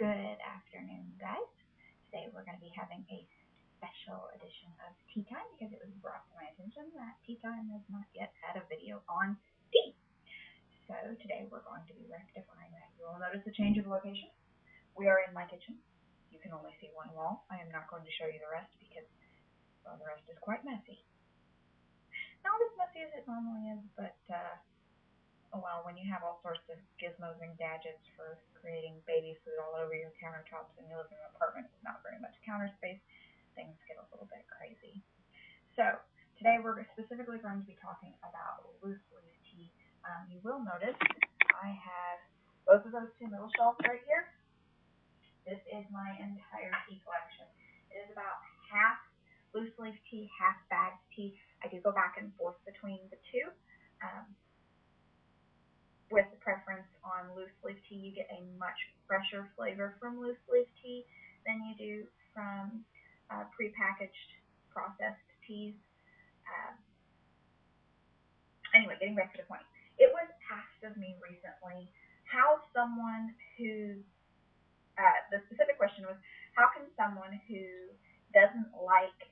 Good afternoon, guys. Today we're going to be having a special edition of Tea Time because it was brought to my attention that Tea Time has not yet had a video on tea. So today we're going to be rectifying that. You will notice a change of location. We are in my kitchen. You can only see one wall. I am not going to show you the rest because, well, the rest is quite messy. Not as messy as it normally is, but well, when you have all sorts of gizmos and gadgets for creating baby food all over your countertops and you live in an apartment with not very much counter space, things get a little bit crazy. So today we're specifically going to be talking about loose leaf tea. You will notice I have both of those two middle shelves right here. This is my entire tea collection. It is about half loose leaf tea, half bagged tea. I do go back and forth between the two. With the preference on loose leaf tea, you get a much fresher flavor from loose leaf tea than you do from prepackaged processed teas. Anyway, getting back to the point. It was asked of me recently how someone who, the specific question was, how can someone who doesn't like,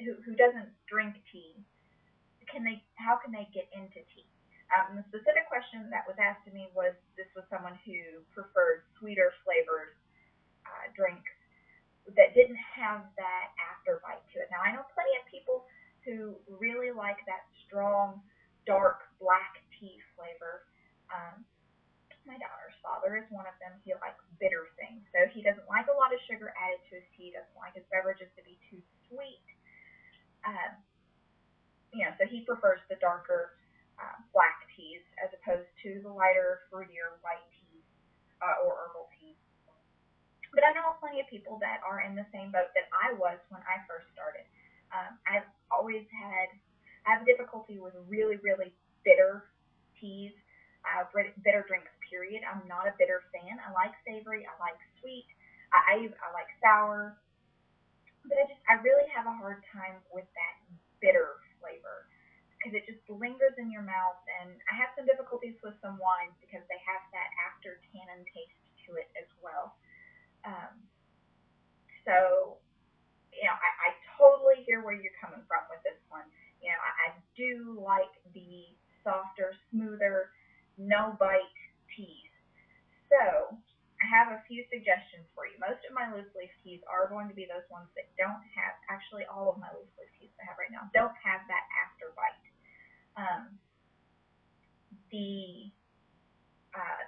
who doesn't drink tea, how can they get into tea? And the specific question that was asked to me was, this was someone who preferred sweeter flavored drinks that didn't have that afterbite to it. Now, I know plenty of people who really like that strong, dark, black tea flavor. My daughter's father is one of them. He likes bitter things. So he doesn't like a lot of sugar added to his tea, doesn't like his beverages to be too sweet. So he prefers the darker black teas as opposed to the lighter, fruitier white teas or herbal teas. But I know plenty of people that are in the same boat that I was when I first started. I have difficulty with really, really bitter teas, bitter drinks, period. I'm not a bitter fan. I like savory. I like sweet. I like sour. But I really have a hard time with that bitter flavor because it just lingers in your mouth, and I have some difficulties with some wines because they have that after tannin taste to it as well. I totally hear where you're coming from with this one. I do like the softer, smoother, no bite teas. So I have a few suggestions for you. Most of my loose leaf teas are going to be those ones that don't have, actually all of my loose leaf teas that I have right now don't have that after bite.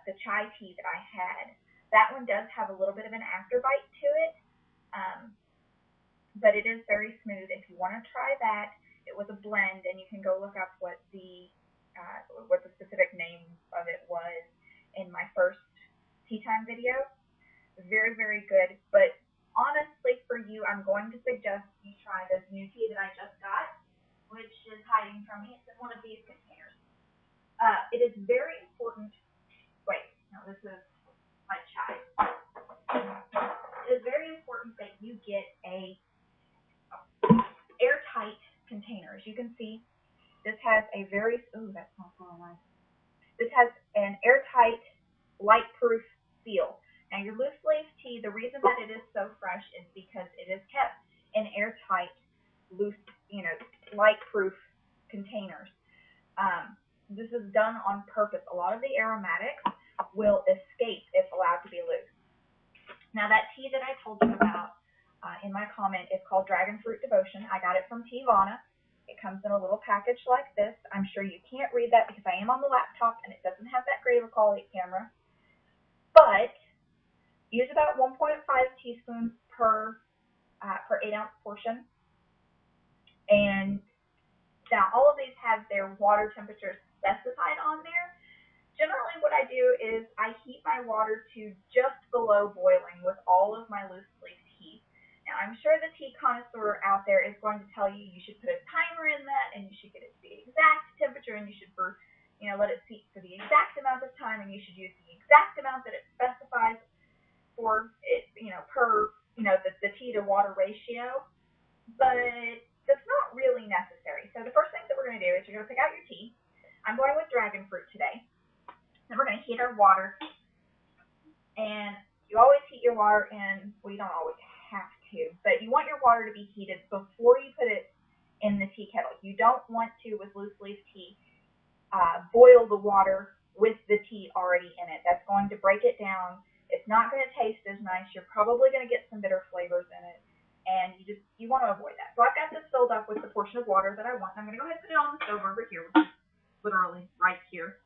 The chai tea that I had, that one does have a little bit of an after bite to it, but it is very smooth. If you want to try that, it was a blend, and you can go look up what the specific name of it was in my first tea time video. Very, very good. But honestly, for you, I'm going to suggest you try this new tea that I just got, which is hiding from me. It's in one of these containers. It is very important. Wait, no, this is my chai. It is very important that you get a airtight container. As you can see, this has a very, that smells really nice. This has an airtight, light-proof seal. Now, your loose leaf tea, the reason that it is so fresh is because it is kept in airtight, loose, light-proof containers. This is done on purpose. A lot of the aromatics will escape if allowed to be loose. Now, that tea that I told you about in my comment is called Dragon Fruit Devotion. I got it from Teavana. It comes in a little package like this. I'm sure you can't read that because I am on the laptop and it doesn't have that great of a quality camera. But use about 1.5 teaspoons per 8-ounce portion. And now all of these have their water temperature specified on there. Generally what I do is I heat my water to just below boiling with all of my loose leaf teas. Now I'm sure the tea connoisseur out there is going to tell you should put a timer in that and you should get it to the exact temperature and you should let it steep for the exact amount of time and you should use the exact amount that it specifies for it, per the tea to water ratio. But that's not really necessary. So the first thing that we're going to do is you're going to pick out your tea. I'm going with dragon fruit today. Then we're going to heat our water And you always heat your water in, well, you don't always have to, but you want your water to be heated before you put it in the tea kettle. You don't want to, with loose leaf tea, boil the water with the tea already in it. That's going to break it down. It's not going to taste as nice. You're probably going to get some bitter flavors in it, and you want to avoid that. So I've got this filled up with the portion of water that I want. I'm going to go ahead and put it on the stove over here, which is literally right here,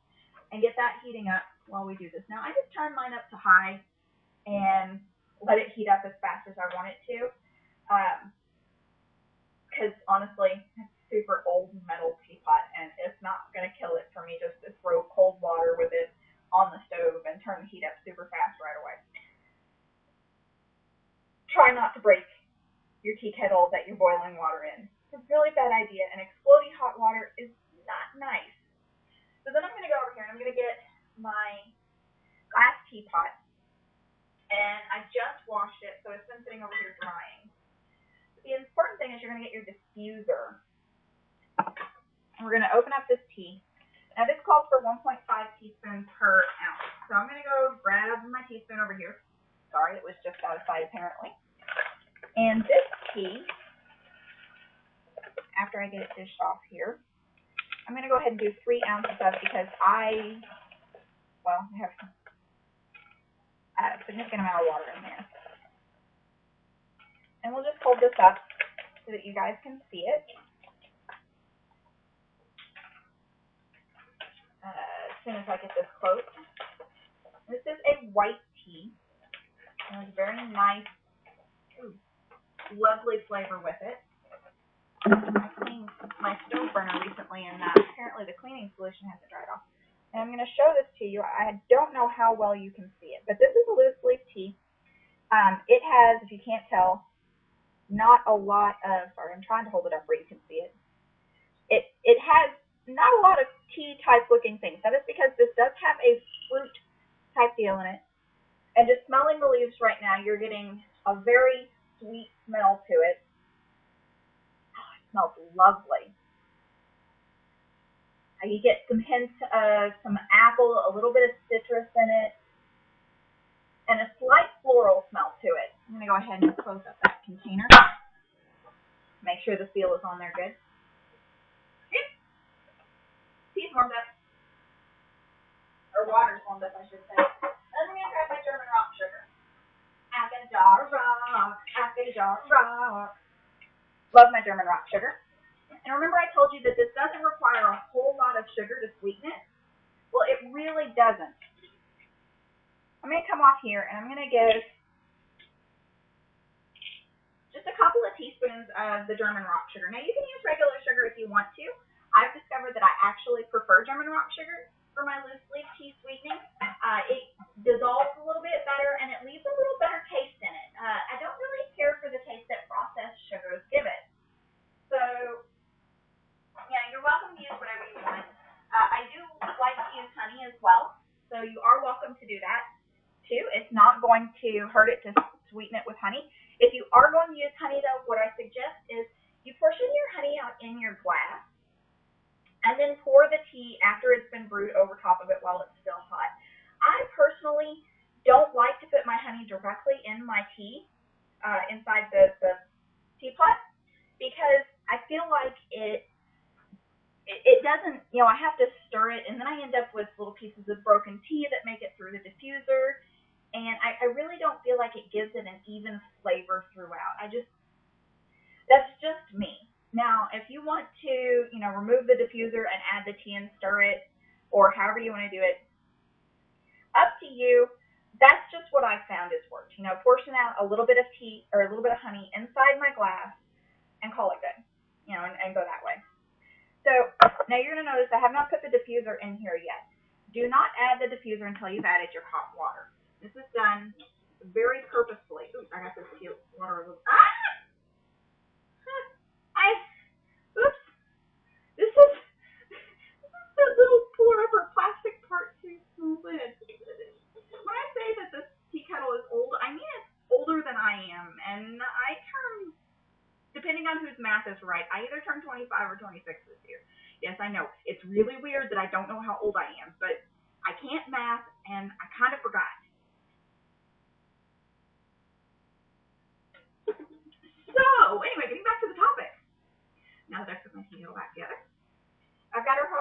and get that heating up while we do this. Now I just turn mine up to high and let it heat up as fast as I want it to. Because honestly, it's super old metal teapot, and it's not going to kill it for me just to throw cold water with it on the stove and turn the heat up super fast right away. Try not to break your tea kettle that you're boiling water in. It's a really bad idea, and exploding hot water is not nice. So then I'm going to go over here and I'm going to get my glass teapot, and I just washed it, so it's been sitting over here drying. The important thing is you're going to get your diffuser. And we're going to open up this tea. Now this calls for 1.5 teaspoons per ounce. So I'm going to go grab my teaspoon over here. Sorry, it was just out of sight apparently. And this tea, after I get it dished off here, I'm going to go ahead and do 3 ounces of, because I have a significant amount of water in there. And we'll just hold this up so that you guys can see it. As soon as I get this close. This is a white tea. And it's very nice, lovely flavor with it. I cleaned my stove burner recently, and apparently the cleaning solution hasn't dried off. And I'm going to show this to you. I don't know how well you can see it, but this is a loose leaf tea. It has, if you can't tell, not a lot of, sorry, I'm trying to hold it up where you can see it. It has not a lot of tea type looking things. That is because this does have a fruit type deal in it. And just smelling the leaves right now, you're getting a very sweet smell to it. Oh, it smells lovely. You get some hints of some apple, a little bit of citrus in it, and a slight floral smell to it. I'm going to go ahead and close up that container. Make sure the seal is on there good. Tea's warmed up. Or water's warmed up, I should say. Then I'm going to grab my German rock sugar. Apple rock. Love my German rock sugar. And remember I told you that this doesn't require a whole lot of sugar to sweeten it? Well, it really doesn't. I'm going to come off here and I'm going to give just a couple of teaspoons of the German rock sugar. Now, you can use regular sugar if you want to. I've discovered that I actually prefer German rock sugar for my loose leaf tea sweetening. It dissolves a little bit better and it leaves a little better taste in it. I don't really care for the taste that processed sugars give it. So, yeah, you're welcome to use whatever you want. I do like to use honey as well, so you are welcome to do that too. It's not going to hurt it to sweeten it with honey. If you are going to use honey though, what I suggest is you portion your honey out in your glass and then pour the tea after it's been brewed over top of it while it's still hot. I personally don't like to put my honey directly in my tea inside the teapot, because I feel like it doesn't, I have to stir it, and then I end up with little pieces of broken tea that make it through the diffuser, and I really don't feel like it gives it an even flavor throughout. That's just me. Now, if you want to, remove the diffuser and add the tea and stir it, or however you want to do it, up to you. That's just what I found has worked. Portion out a little bit of tea or a little bit of honey inside my glass and call it good, and go that way. So now you're going to notice I have not put the diffuser in here yet. Do not add the diffuser until you've added your hot water. This is done very purposefully. Ooh, I got this water. Oops. This is the little pour-over plastic part to the lid. When I say that this tea kettle is old, I mean it's older than I am. And I turn, depending on whose math is right, I either turn 25 or 26 this year. Yes, I know. It's really weird that I don't know how old I am, but I can't math, and I kind of forgot.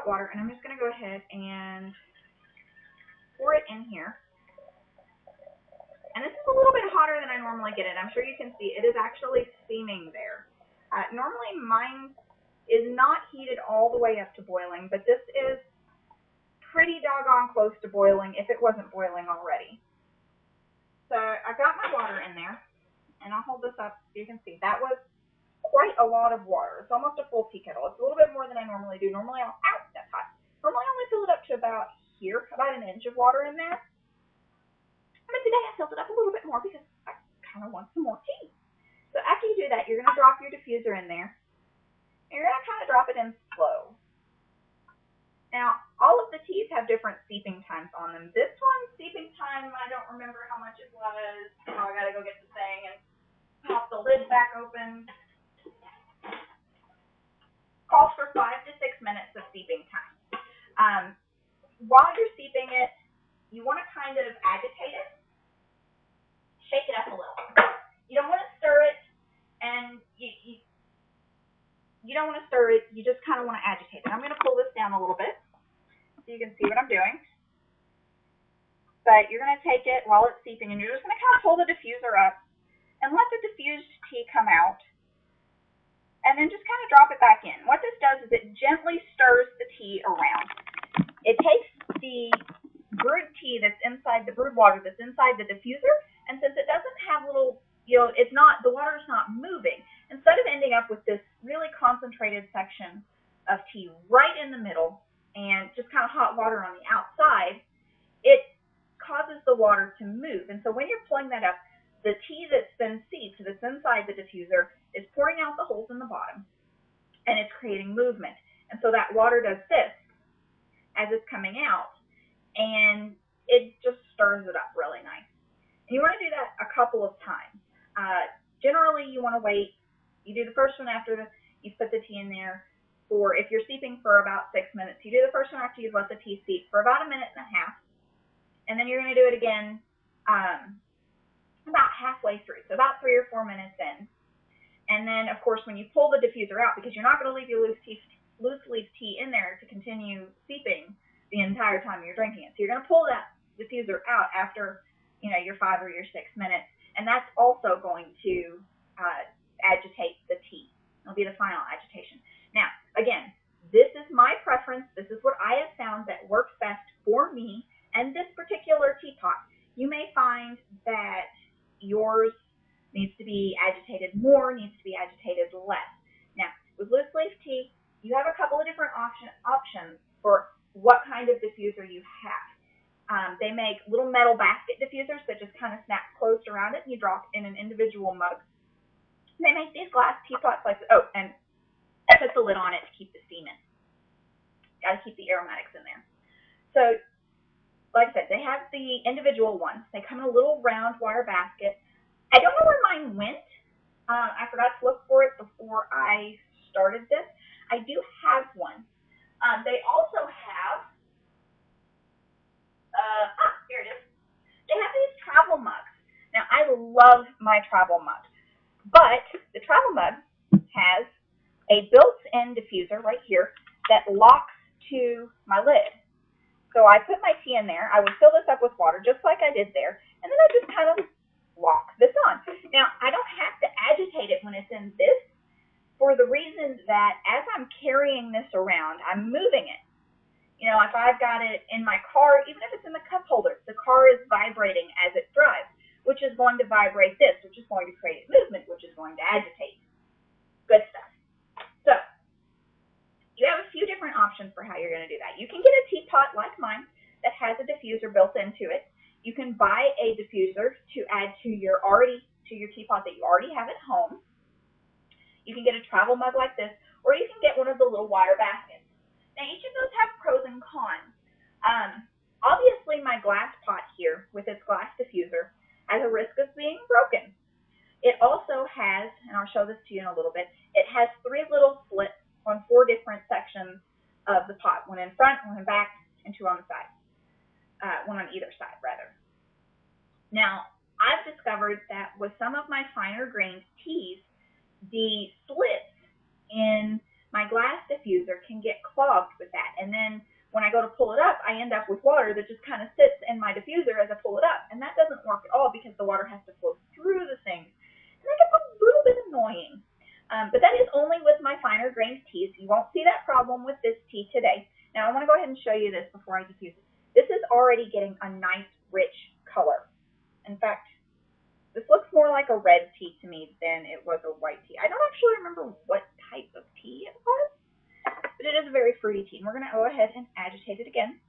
water, and I'm just going to go ahead and pour it in here. And this is a little bit hotter than I normally get it. I'm sure you can see it is actually steaming there. Normally mine is not heated all the way up to boiling, but this is pretty doggone close to boiling if it wasn't boiling already. So I got my water in there, and I'll hold this up so you can see. That was quite a lot of water. It's almost a full tea kettle. It's a little bit more than I normally do. Normally I'll, that's hot. Normally I only fill it up to about here, about an inch of water in there. But today I filled it up a little bit more because I kind of want some more tea. So after you do that, you're going to drop your diffuser in there. And you're going to kind of drop it in slow. Now, all of the teas have different steeping times on them. This one's steeping time, I don't remember how much it was. Oh, I got to go get the thing and pop the lid back open. Calls for 5 to 6 minutes of steeping time. While you're steeping it, you want to kind of agitate it. Shake it up a little. You don't want to stir it, and you don't want to stir it. You just kind of want to agitate it. I'm going to pull this down a little bit so you can see what I'm doing. But you're going to take it while it's steeping, and you're just going to kind of pull the diffuser up and let the diffused tea come out, and then just kind of drop it back in. What this does is it gently stirs the tea around. It takes the brewed tea that's inside the brewed water that's inside the diffuser, and since it doesn't have little, it's not, the water's not moving, instead of ending up with this really concentrated section of tea right in the middle and just kind of hot water on the outside, it causes the water to move. And so when you're pulling that up, the tea that's been seeped, that's inside the diffuser, is pouring out the holes in the bottom, and it's creating movement. And so that water does this as it's coming out, and it just stirs it up really nice. And you want to do that a couple of times. Generally, you want to wait. You do the first one after you put the tea in there. For if you're steeping for about 6 minutes, you do the first one after you've let the tea steep for about 1.5 minutes, and then you're going to do it again about halfway through, so about 3 or 4 minutes in. And then, of course, when you pull the diffuser out, because you're not going to leave your loose leaf tea in there to continue steeping the entire time you're drinking it. So you're going to pull that diffuser out after your 5 or your 6 minutes, and that's also going to agitate the tea. It'll be the final agitation. Now, again, this is my preference. This is what I have found that works best for me and this particular teapot. You may find that yours needs to be agitated more, needs to be agitated less. Now, with loose leaf tea, you have a couple of different options for what kind of diffuser you have. They make little metal basket diffusers that just kind of snap closed around it, and you drop in an individual mug. They make these glass teapots like this. Oh, and put the lid on it to keep the steam in. Got to keep the aromatics in there. So, like I said, they have the individual ones. They come in a little round wire basket. I don't know where mine went. I forgot to look for it before I started this. I do have one. They also have, here it is. They have these travel mugs. Now, I love my travel mug, but the travel mug has a built-in diffuser right here that locks to my lid. So I put my tea in there. I would fill this up with water just like I did there, and then I just kind of lock this on. Now, I don't have to agitate it when it's in this for the reason that as I'm carrying this around, I'm moving it. If I've got it in my car, even if it's in the cup holder, the car is vibrating as it drives, which is going to vibrate this, which is going to create movement, which is going to agitate. Good stuff. So, you have a few different options for how you're going to do that. You can get a teapot like mine that has a diffuser built into it. You can buy a diffuser to add to your teapot that you already have at home. You can get a travel mug like this, or you can get one of the little wire baskets. Now, each of those have pros and cons. Obviously, my glass pot here, with its glass diffuser, has a risk of being broken. It also has, and I'll show this to you in a little bit, it has 3 little slits on 4 different sections of the pot, one in front, one in back, and 2 on the side. One on either side, rather. Now, I've discovered that with some of my finer grained teas, the slits in my glass diffuser can get clogged with that. And then when I go to pull it up, I end up with water that just kind of sits in my diffuser as I pull it up. And that doesn't work at all because the water has to flow through the thing. And that gets a little bit annoying. But that is only with my finer grained teas. You won't see that problem with this tea today. Now I want to go ahead and show you this before I diffuse it. This is already getting a nice, rich color. In fact, this looks more like a red tea to me than it was a white tea. I don't actually remember what type of tea it was, but it is a very fruity tea. And we're going to go ahead and agitate it again.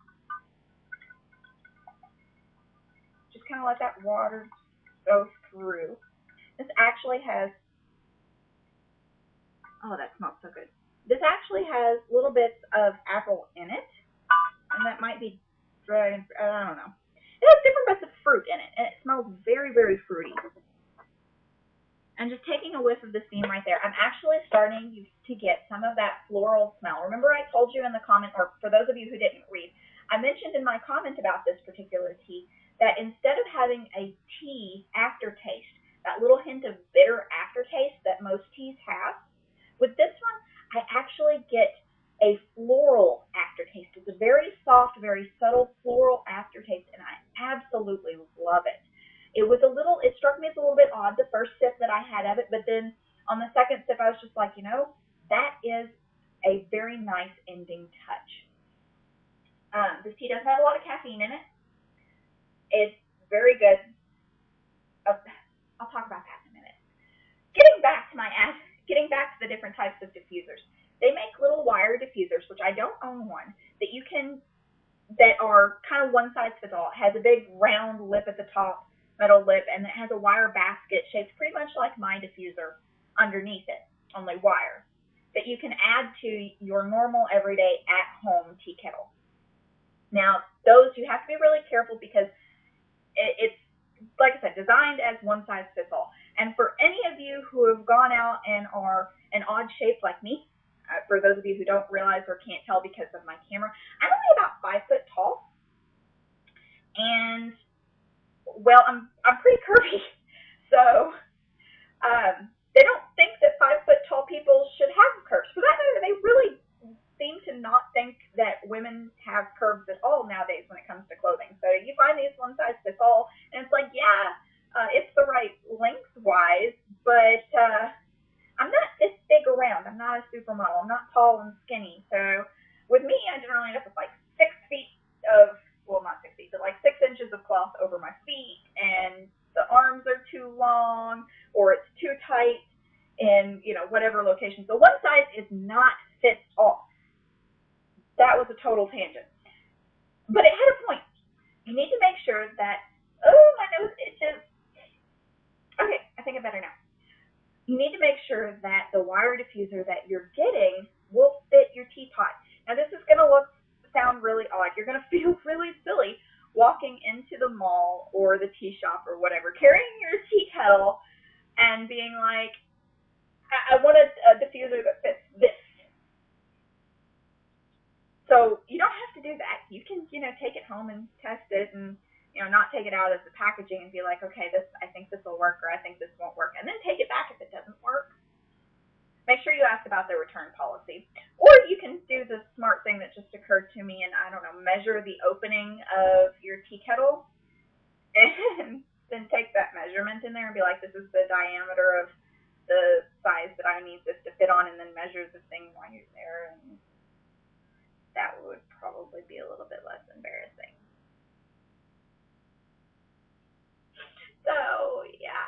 Just kind of let that water go through. This actually has, oh, that smells so good. This actually has little bits of apple in it, and that might be dragon, I don't know. It has different bits of fruit in it, and it smells very, very fruity. And just taking a whiff of the steam right there, I'm actually starting to get some of that floral smell. Remember I told you in the comment, or for those of you who didn't read, I mentioned in my comment about this particular tea that instead of having a tea aftertaste, that little hint of bitter aftertaste that most teas have, with this one, I actually get a floral aftertaste. It's a very soft, very subtle floral aftertaste, and I absolutely love it. It struck me as a little bit odd the first sip that I had of it, but then on the second sip, I was just like, that is a very nice ending touch. This tea doesn't have a lot of caffeine in it. It's very good. I'll talk about that in a minute. Getting back to the different types of diffusers. They make little wire diffusers, which I don't own one, that are kind of one size fits all. It has a big round lip at the top, metal lip, and it has a wire basket shaped pretty much like my diffuser underneath it, only wire, that you can add to your normal everyday at-home tea kettle. Now, those you have to be really careful because it's, like I said, designed as one size fits all. And for any of you who have gone out and are an odd shape like me, for those of you who don't realize or can't tell because of my camera, I'm only about 5 foot tall, and well, I'm pretty curvy, so they don't think that 5 foot tall people should have curves. For that matter, they really seem to not think that women have curves at all nowadays when it comes to clothing. So you find these one size fits all, and it's like, it's the right lengthwise, but I'm not this big around. I'm not a supermodel. I'm not tall and skinny. So with me, I generally end up with like 6 feet of, well, not 6 feet, but like 6 inches of cloth over my feet, and the arms are too long, or it's too tight in, whatever location. So one size is not fits all. That was a total tangent. But it had a point. You need to make sure that, oh, my nose itches. Okay, I think I better now. You need to make sure that the wire diffuser that you're getting will fit your teapot. Now, this is going to sound really odd. You're going to feel really silly walking into the mall or the tea shop or whatever, carrying your tea kettle and being like, I want a diffuser that fits this. So you don't have to do that. You can, take it home and test it and, not take it out of the packaging and be like, okay, I think this will work, or I think this won't work, and then take it back if it doesn't work. Make sure you ask about their return policy. Or you can do the smart thing that just occurred to me and, measure the opening of your tea kettle and then take that measurement in there and be like, this is the diameter of the size that I need this to fit on, and then measure the thing while you're there, and that would probably be a little bit less embarrassing. So, yeah.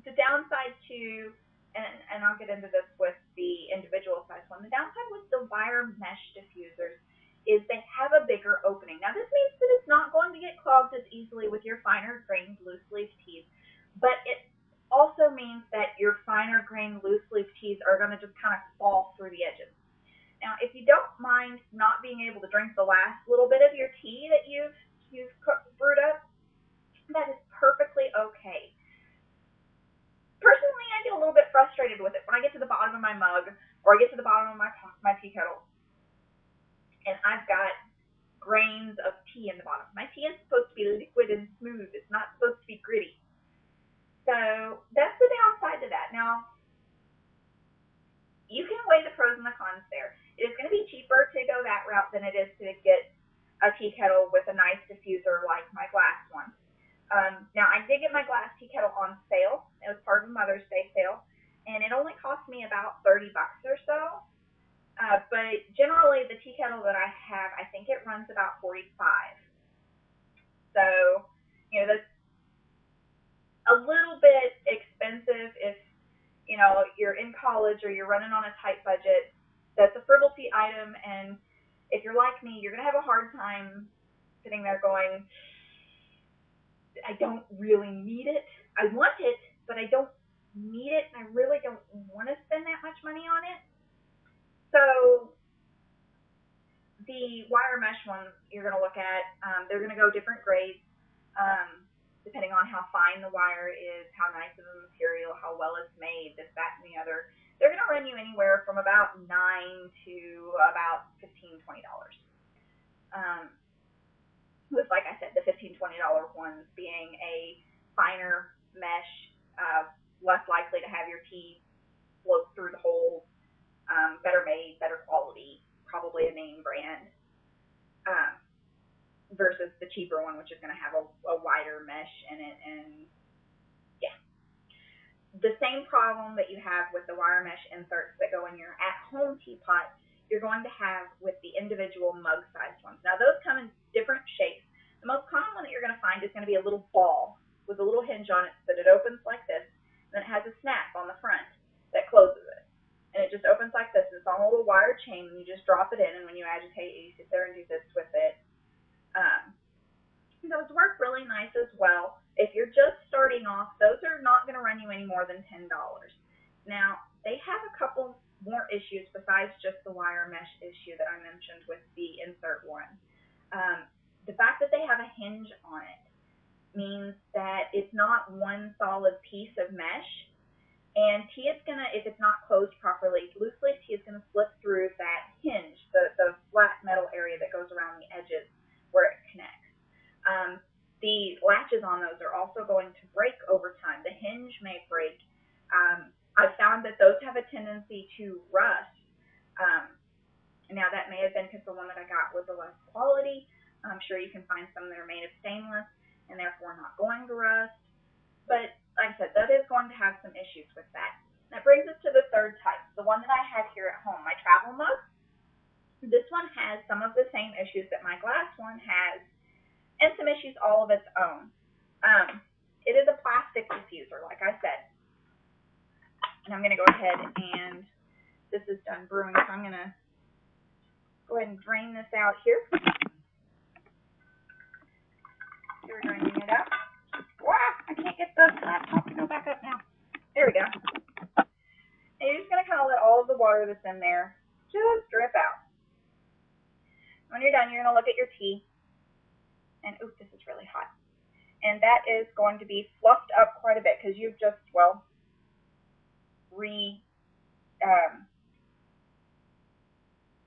The downside to, and I'll get into this with the individual size one, the downside with the wire mesh diffusers is they have a bigger opening. Now, this means that it's not going to get clogged as easily with your finer grained loose leaf teas, but it also means that your finer grained loose leaf teas are going to just kind of fall through the edges. Now, if you don't mind not being able to drink the last little bit of your tea that you've brewed up, that is perfectly okay. Personally, I get a little bit frustrated with it when I get to the bottom of my mug or I get to the bottom of my tea kettle and I've got grains of tea in the bottom. My tea is supposed to be liquid and smooth. It's not supposed to be gritty. So that's the downside to that. Now, you can weigh the pros and the cons there. It is going to be cheaper to go that route than it is to get a tea kettle with a nice diffuser like my glass one. Now, I did get my glass tea kettle on sale. It was part of a Mother's Day sale, and it only cost me about $30 or so. But generally, the tea kettle that I have, I think it runs about 45. So, that's a little bit expensive if, you're in college or you're running on a tight budget. That's a frivolity item, and if you're like me, you're going to have a hard time sitting there going, I don't really need it. I want it, but I don't need it, and I really don't want to spend that much money on it. So the wire mesh ones you're going to look at, they're going to go different grades, depending on how fine the wire is, how nice of a material, how well it's made, this, that, and the other. They're going to run you anywhere from about $9 to about $15, $20. With, like I said, the $15, $20 ones being a finer mesh, less likely to have your tea float through the holes, better made, better quality, probably a name brand, versus the cheaper one, which is going to have a wider mesh in it. And yeah, the same problem that you have with the wire mesh inserts that go in your at-home teapot, you're going to have with the individual mug-sized ones. Now, those come in different shapes. The most common one that you're going to find is going to be a little ball with a little hinge on it so that it opens like this, and then it has a snap on the front that closes it. And it just opens like this, and it's on a little wire chain, and you just drop it in, and when you agitate, you sit there and do this with it. Those work really nice as well. If you're just starting off, those are not going to run you any more than $10. Now, they have a couple more issues besides just the wire mesh issue that I mentioned with the insert one. The fact that they have a hinge on it means that it's not one solid piece of mesh, and tea is going to, if it's not closed properly, loose leaf tea is going to slip through that hinge, the flat metal area that goes around the edges where it connects. The latches on those are also going to break over time. The hinge may break. I've found that those have a tendency to rust. Now, that may have been because the one that I got was the less quality. I'm sure you can find some that are made of stainless and therefore not going to rust. But like I said, that is going to have some issues with that. That brings us to the third type, the one that I have here at home, my travel mug. This one has some of the same issues that my glass one has, and some issues all of its own. It is a plastic diffuser, like I said. And I'm going to go ahead and, this is done brewing, so I'm going to go ahead and drain this out here. We're draining it out. Wow, I can't get the laptop to go back up now. There we go. And you're just going to kind of let all of the water that's in there just drip out. When you're done, you're going to look at your tea. And, oops, this is really hot. And that is going to be fluffed up quite a bit because you've just, well,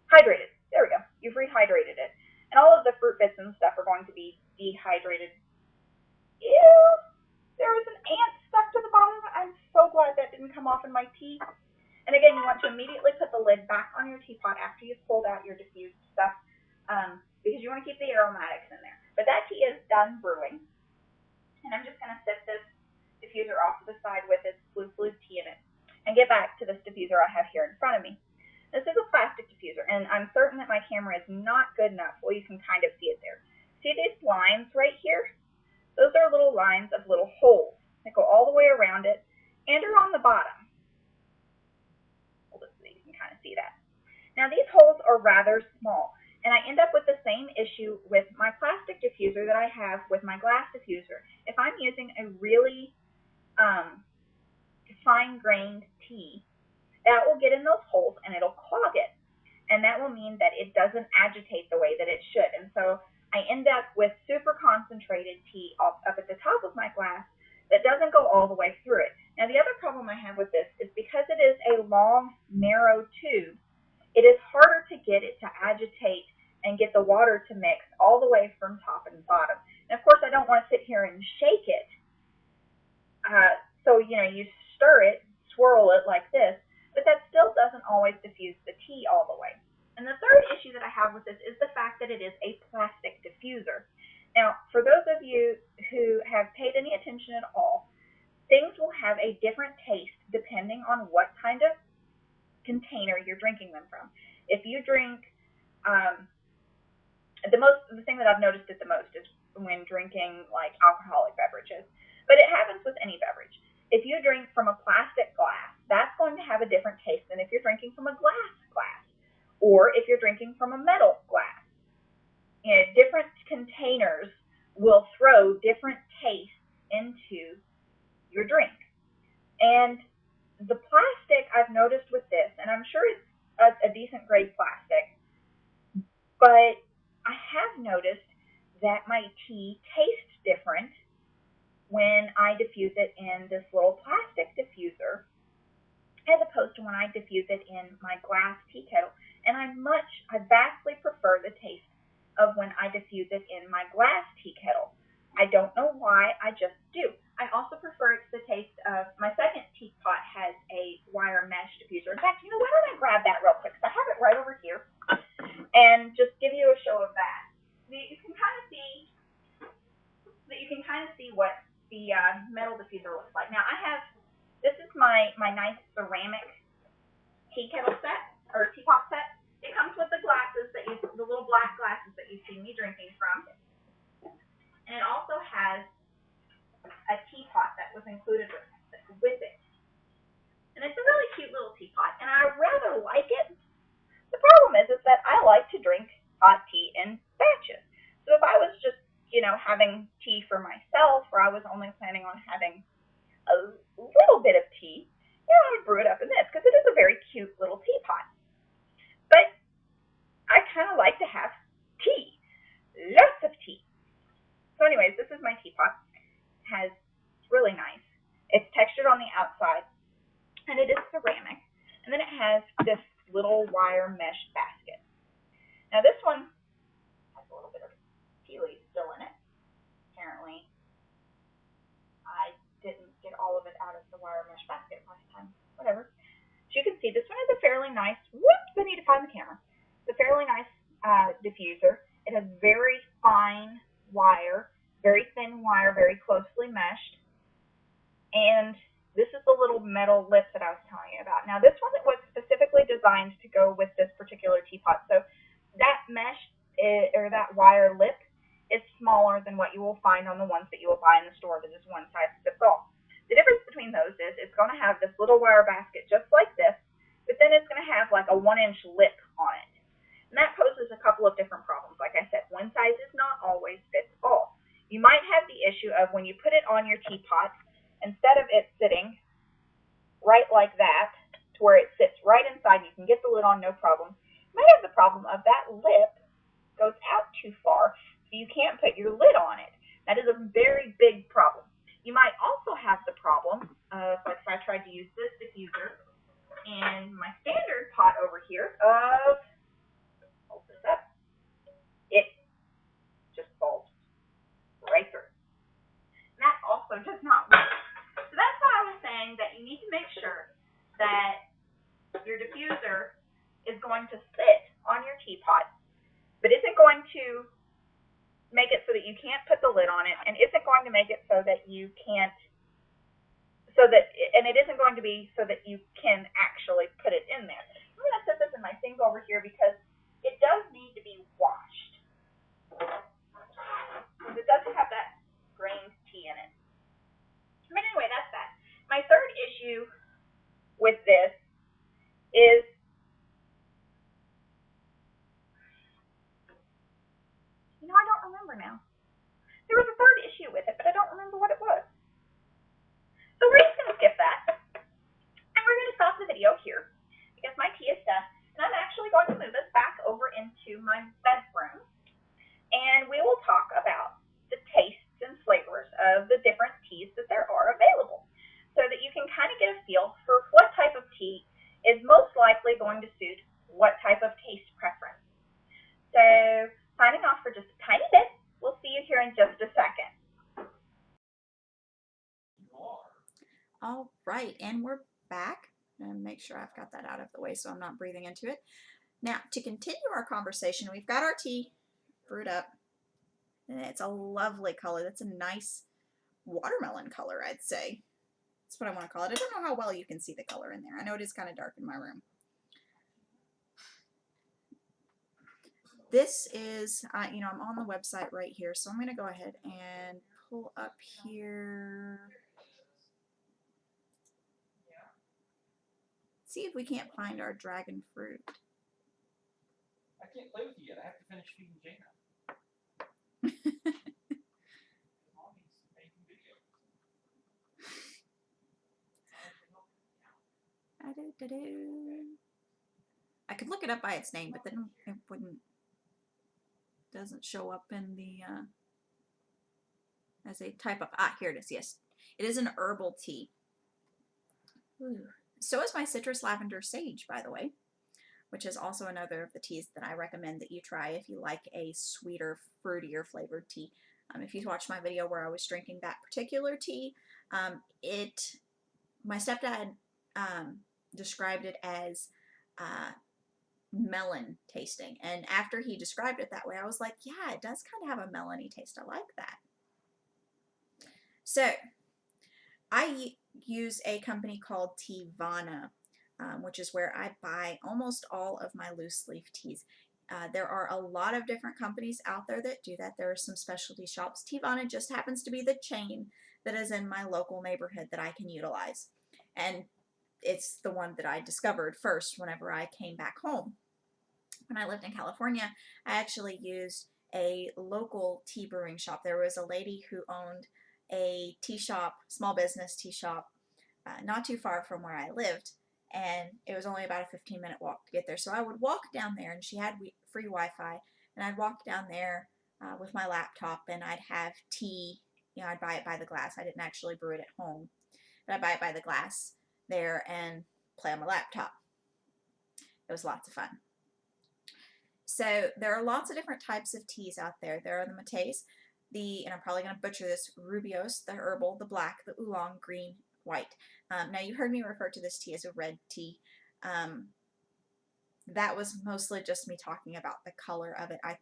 hydrated. There we go. You've rehydrated it. And all of the fruit bits and stuff are going to be dehydrated. Ew! There was an ant stuck to the bottom. I'm so glad that didn't come off in my tea. And again, you want to immediately put the lid back on your teapot after you've pulled out your diffused stuff, because you want to keep the aromatics in there. But that tea is done brewing. And I'm just going to set this diffuser off to the side with its loose leaf tea in it and get back to this diffuser I have here in front of me. This is a plastic diffuser, and I'm certain that my camera is not good enough. Well, you can kind of see it there. See these lines right here? Those are little lines of little holes that go all the way around it and are on the bottom. Hold it so you can kind of see that. Now, these holes are rather small, and I end up with the same issue with my plastic diffuser that I have with my glass diffuser. If I'm using a really fine-grained tea, that will get in those holes and it'll clog it. And that will mean that it doesn't agitate the way that it should. And so I end up with super concentrated tea up at the top of my glass that doesn't go all the way through it. Now, the other problem I have with this is because it is a long, narrow tube, it is harder to get it to agitate and get the water to mix all the way from top and bottom. And of course, I don't want to sit here and shake it. So, you stir it, swirl it like this, but that's still doesn't always diffuse the tea all the way. And the third issue that I have with this is the fact that it is a plastic diffuser. Now, for those of you who have paid any attention at all, things will have a different taste depending on what kind of container you're drinking them from. If you drink, um, the thing that I've noticed it the most is when drinking like alcoholic beverages, but it happens with any beverage. If you drink from a plastic glass, that's going to have a different taste than if you're drinking from a glass, or if you're drinking from a metal glass. You know, different containers will throw different tastes into your drink. And the plastic I've noticed with this, and I'm sure it's a decent grade plastic, but I have noticed that my tea tastes different when I diffuse it in this little plastic diffuser as opposed to when I diffuse it in my glass tea kettle. And I vastly prefer the taste of when I diffuse it in my glass tea kettle. I don't know why, I just do. I also prefer it to the taste of my second teapot has a wire mesh diffuser. In fact, why don't I grab that real quick? Because I have it right over here, and just give you a show of that. You can kind of see what the metal diffuser looks like. Now this is my nice ceramic tea kettle set or teapot set. It comes with the glasses the little black glasses that you see me drinking from, and it also has a teapot that was included with it. And it's a really cute little teapot, and I rather like it. The problem is that I like to drink hot tea in batches. So if I was just, having tea for myself, or I was only planning on having a little bit of tea, I would brew it up in this because it is a very cute little teapot. But I kind of like to have tea, lots of tea. So anyways, this is my teapot. It's really nice. It's textured on the outside, and it is ceramic. And then it has this little wire mesh basket. Now this one has a little bit of tea leaves still in it. Apparently, I didn't get all of it out of the wire mesh basket last time. Whatever. As you can see, this one is a fairly nice. Whoops! I need to find the camera. It's a fairly nice diffuser. It has very fine wire, very thin wire, very closely meshed, and this is the little metal lip that I was telling you about. Now, this one was specifically designed to go with this particular teapot. So that mesh or that wire lip is smaller than what you will find on the ones that you will buy in the store that is one size fits all. The difference between those is it's going to have this little wire basket just like this, but then it's going to have like a 1-inch lip on it. And that poses a couple of different problems. Like I said, one size is not always fits all. You might have the issue of when you put it on your teapot, instead of it sitting right like that, to where it sits right inside, you can get the lid on no problem. You might have the problem of that lip goes out too far, so you can't put your lid on it. That is a very big problem. You might also have the problem of, like if I tried to use this diffuser in my standard pot over here of, hold this up, it just falls right through. And that also does not work. So that's why I was saying that you need to make sure that your diffuser is going to sit on your teapot, but isn't going to make it so that you can't put the lid on it, and isn't going to make it so that you can't, and it isn't going to be so that you can actually put it in there. I'm going to set this in my sink over here because it does need to be washed. Because it does have that grained tea in it. But anyway, that's that. My third issue with this is I don't remember now. There was a third issue with it, but I don't remember what it was. So we're just going to skip that. And we're going to stop the video here because my tea is done. And I'm actually going to move us back over into my bedroom. And we will talk about the tastes and flavors of the different teas that there are available, so that you can kind of get a feel for what type of tea is most likely going to suit what type of taste preference. So signing off for just a tiny bit. We'll see you here in just a second. All right, and we're back. And make sure I've got that out of the way so I'm not breathing into it. Now, to continue our conversation, we've got our tea brewed up. And it's a lovely color. That's a nice watermelon color, I'd say. That's what I want to call it. I don't know how well you can see the color in there. I know it is kind of dark in my room. This is, you know, I'm on the website right here, so I'm going to go ahead and pull up here. See if we can't find our dragon fruit. I can't play with you yet. I have to finish feeding Jaina. I could look it up by its name, but then it doesn't show up in the as a type of, here it is. Yes, it is an herbal tea. Ooh. So is my citrus lavender sage, by the way, which is also another of the teas that I recommend that you try if you like a sweeter, fruitier flavored tea. If you watched my video where I was drinking that particular tea, my stepdad described it as melon tasting, and after he described it that way, I was like, yeah, it does kind of have a melony taste. I like that. So I use a company called Tivana, which is where I buy almost all of my loose leaf teas. There are a lot of different companies out there that do that. There are some specialty shops. Tivana just happens to be the chain that is in my local neighborhood that I can utilize. And it's the one that I discovered first whenever I came back home. When I lived in California, I actually used a local tea brewing shop. There was a lady who owned a tea shop, small business tea shop, not too far from where I lived, and it was only about a 15-minute walk to get there. So I would walk down there, and she had free Wi-Fi, and I'd walk down there with my laptop, and I'd have tea. You know, I'd buy it by the glass. I didn't actually brew it at home, but I'd buy it by the glass there and play on my laptop. It was lots of fun. So there are lots of different types of teas out there. There are the mates, and I'm probably going to butcher this, rubios, the herbal, the black, the oolong, green, white. Now you heard me refer to this tea as a red tea. That was mostly just me talking about the color of it. I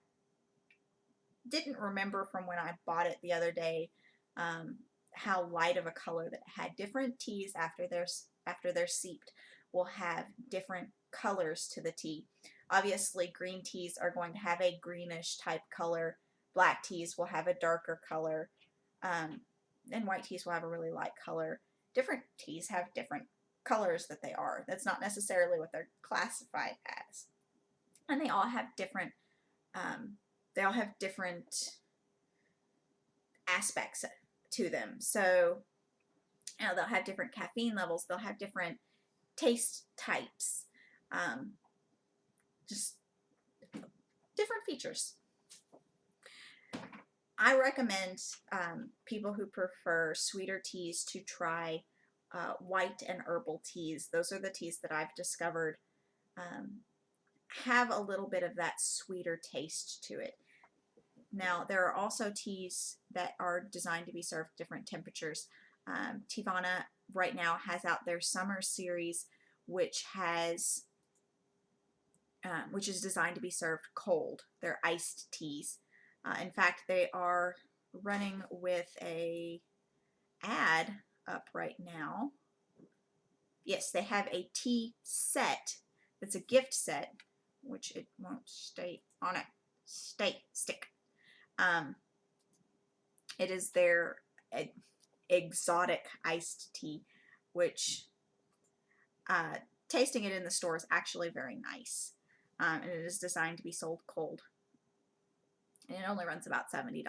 didn't remember from when I bought it the other day how light of a color that it had. Different teas after they're seeped will have different colors to the tea. Obviously, green teas are going to have a greenish type color. Black teas will have a darker color. And white teas will have a really light color. Different teas have different colors that they are. That's not necessarily what they're classified as. And they all have different aspects to them. So, you know, they'll have different caffeine levels. They'll have different taste types. Just different features. I recommend people who prefer sweeter teas to try white and herbal teas. Those are the teas that I've discovered have a little bit of that sweeter taste to it. Now, there are also teas that are designed to be served at different temperatures. Tivana right now has out their summer series, which is designed to be served cold. They're iced teas. In fact, they are running with a ad up right now. Yes, they have a tea set that's a gift set, which it won't stay on it. Stick. It is their exotic iced tea, which tasting it in the store is actually very nice. And it is designed to be sold cold. And it only runs about $70,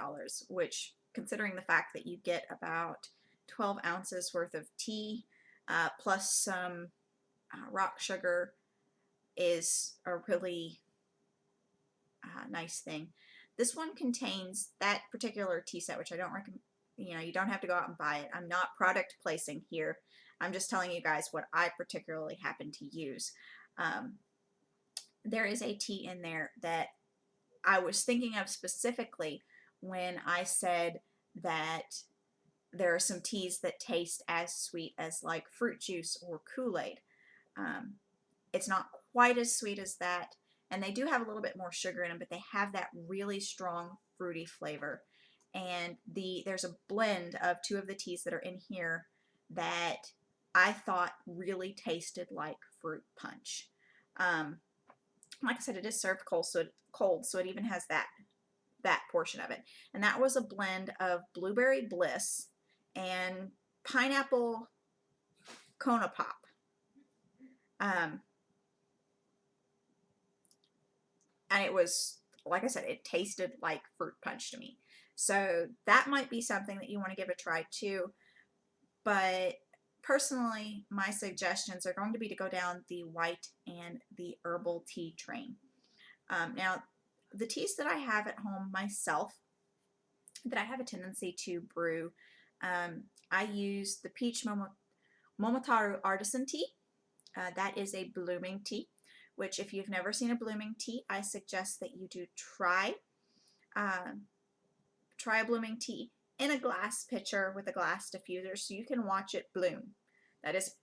which, considering the fact that you get about 12 ounces worth of tea plus some rock sugar, is a really nice thing. This one contains that particular tea set, which I don't recommend. You know, you don't have to go out and buy it. I'm not product placing here. I'm just telling you guys what I particularly happen to use. There is a tea in there that I was thinking of specifically when I said that there are some teas that taste as sweet as like fruit juice or Kool-Aid. It's not quite as sweet as that, and they do have a little bit more sugar in them, but they have that really strong fruity flavor. And there's a blend of two of the teas that are in here that I thought really tasted like fruit punch. Like I said, it is served cold, so it even has that portion of it. And that was a blend of blueberry bliss and pineapple Kona Pop. And it was, like I said, it tasted like fruit punch to me. So that might be something that you want to give a try too. But personally, my suggestions are going to be to go down the white and the herbal tea train. Now, the teas that I have at home myself, that I have a tendency to brew, I use the peach Momotaro artisan tea. That is a blooming tea, which if you've never seen a blooming tea, I suggest that you do try a blooming tea in a glass pitcher with a glass diffuser so you can watch it bloom. That is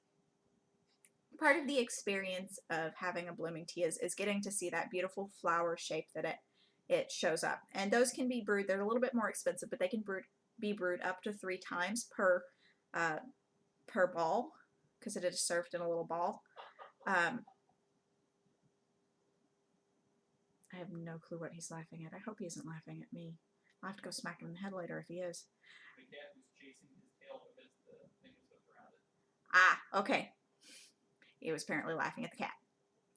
part of the experience of having a blooming tea is getting to see that beautiful flower shape that it shows up. And those can be brewed, they're a little bit more expensive, but they can be brewed up to 3 times per ball, because it is served in a little ball. I have no clue what he's laughing at. I hope he isn't laughing at me. I'll have to go smack him in the head later if he is. The cat was chasing his tail because the thing was hooked around it. Ah, okay. He was apparently laughing at the cat.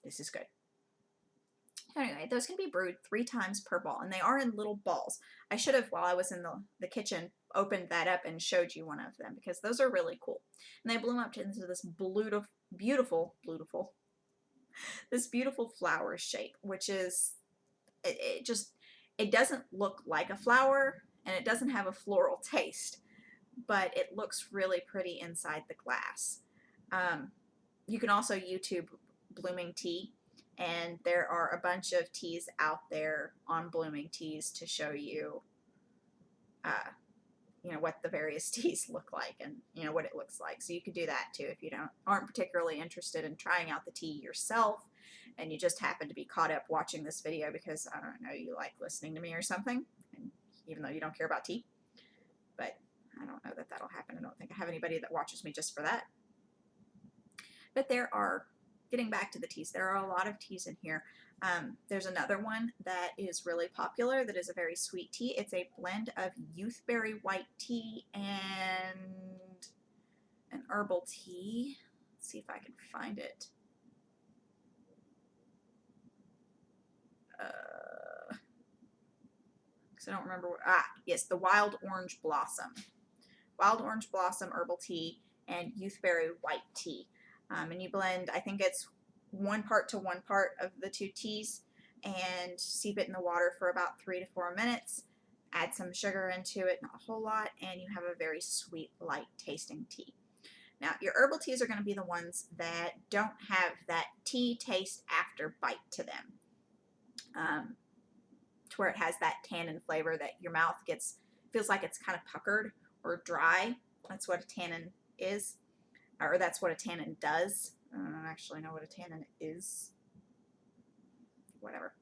This is good. Anyway, those can be brewed 3 times per ball, and they are in little balls. I should have, while I was in the kitchen, opened that up and showed you one of them, because those are really cool. And they bloom up into this beautiful flower shape, which is, it doesn't look like a flower, and it doesn't have a floral taste, but it looks really pretty inside the glass. You can also YouTube blooming tea, and there are a bunch of teas out there on blooming teas to show you, what the various teas look like, and what it looks like. So you could do that too if you aren't particularly interested in trying out the tea yourself, and you just happen to be caught up watching this video because, I don't know, you like listening to me or something, and even though you don't care about tea. But I don't know that that'll happen. I don't think I have anybody that watches me just for that. But getting back to the teas, there are a lot of teas in here. There's another one that is really popular that is a very sweet tea. It's a blend of youthberry white tea and an herbal tea. Let's see if I can find it. Because I don't remember. Yes, the Wild Orange Blossom. Wild Orange Blossom herbal tea and youthberry white tea. And you blend, I think it's 1 part to 1 part of the 2 teas, and steep it in the water for about 3 to 4 minutes. Add some sugar into it, not a whole lot, and you have a very sweet, light tasting tea. Now, your herbal teas are going to be the ones that don't have that tea taste after bite to them, to where it has that tannin flavor that your mouth feels like it's kind of puckered or dry. That's what a tannin is. Or that's what a tannin does. I don't actually know what a tannin is. Whatever.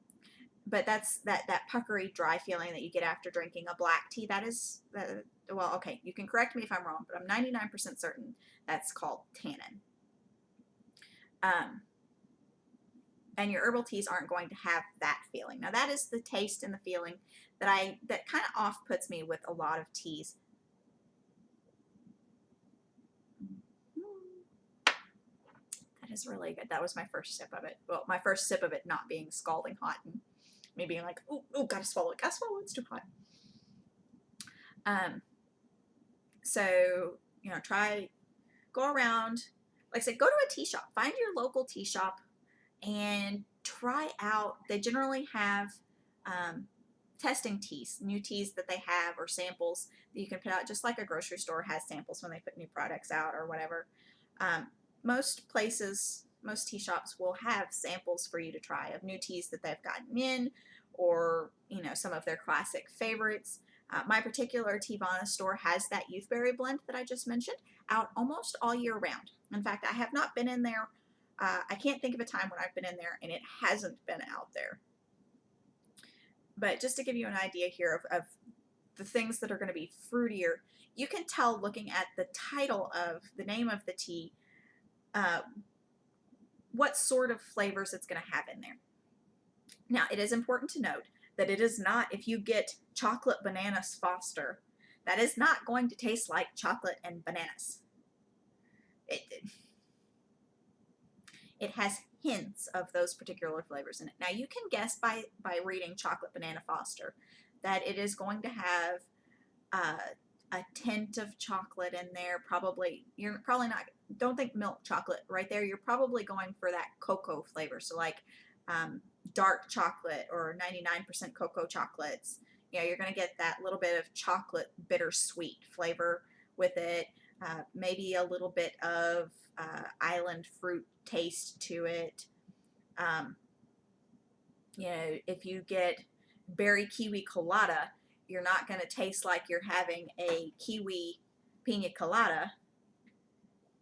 But that's that puckery, dry feeling that you get after drinking a black tea. That is, well, okay, you can correct me if I'm wrong, but I'm 99% certain that's called tannin. And your herbal teas aren't going to have that feeling. Now, that is the taste and the feeling that kind of off-puts me with a lot of teas. That is really good. That was my first sip of it. Well, my first sip of it not being scalding hot and me being like, oh, gotta swallow it, it's too hot. So, go around, like I said, go to a tea shop, find your local tea shop and try out. They generally have testing teas, new teas that they have, or samples that you can put out, just like a grocery store has samples when they put new products out or whatever. Most tea shops will have samples for you to try of new teas that they've gotten in, or some of their classic favorites. My particular Teavana store has that youthberry blend that I just mentioned out almost all year round. In fact, I have not been in there I can't think of a time when I've been in there and it hasn't been out there. But just to give you an idea here of the things that are going to be fruitier, you can tell looking at the title of the name of the tea what sort of flavors it's going to have in there. Now, it is important to note that it is not, if you get chocolate bananas Foster, that is not going to taste like chocolate and bananas. It has hints of those particular flavors in it. Now, you can guess by reading Chocolate Banana Foster that it is going to have a tint of chocolate in there. Probably, you're probably not, don't think milk chocolate right there. You're probably going for that cocoa flavor. So like dark chocolate or 99% cocoa chocolates. You know, you're going to get that little bit of chocolate bittersweet flavor with it. Maybe a little bit of island fruit taste to it. You know, if you get berry kiwi colada, you're not going to taste like you're having a kiwi pina colada.